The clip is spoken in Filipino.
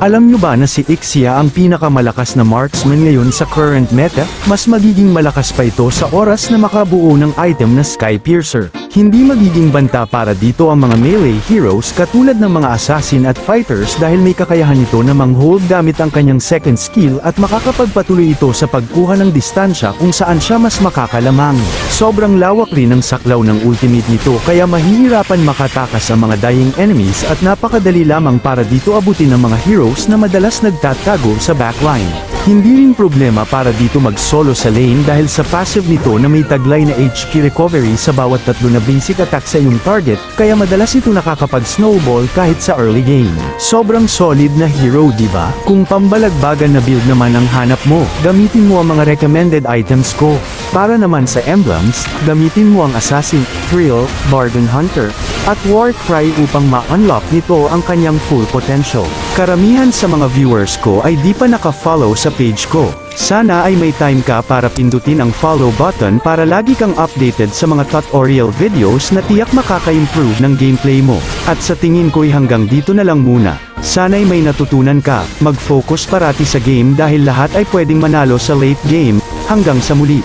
Alam nyo ba na si Ixia ang pinakamalakas na marksman ngayon sa current meta? Mas magiging malakas pa ito sa oras na makabuo ng item na Sky Piercer. Hindi magiging banta para dito ang mga melee heroes katulad ng mga assassin at fighters dahil may kakayahan ito na mang-hold gamit ang kanyang second skill at makakapagpatuloy ito sa pagkuha ng distansya kung saan siya mas makakalamang. Sobrang lawak rin ang saklaw ng ultimate nito kaya mahihirapan makatakas ang mga dying enemies at napakadali lamang para dito abutin ng mga heroes na madalas nagtatago sa backline. Hindi rin problema para dito mag-solo sa lane dahil sa passive nito na may taglay na HP recovery sa bawat 3 na basic attack sa iyong target, kaya madalas ito nakakapag-snowball kahit sa early game. Sobrang solid na hero, diba? Kung pambalagbagan na build naman ang hanap mo, gamitin mo ang mga recommended items ko. Para naman sa emblems, gamitin mo ang Assassin, Thrill, Barden Hunter, at Warcry upang ma-unlock nito ang kanyang full potential. Karamihan sa mga viewers ko ay di pa naka-follow sa page ko. Sana ay may time ka para pindutin ang follow button para lagi kang updated sa mga tutorial videos na tiyak makaka-improve ng gameplay mo. At sa tingin ko'y hanggang dito na lang muna. Sana'y may natutunan ka, mag-focus parati sa game dahil lahat ay pwedeng manalo sa late game. Hanggang sa muli.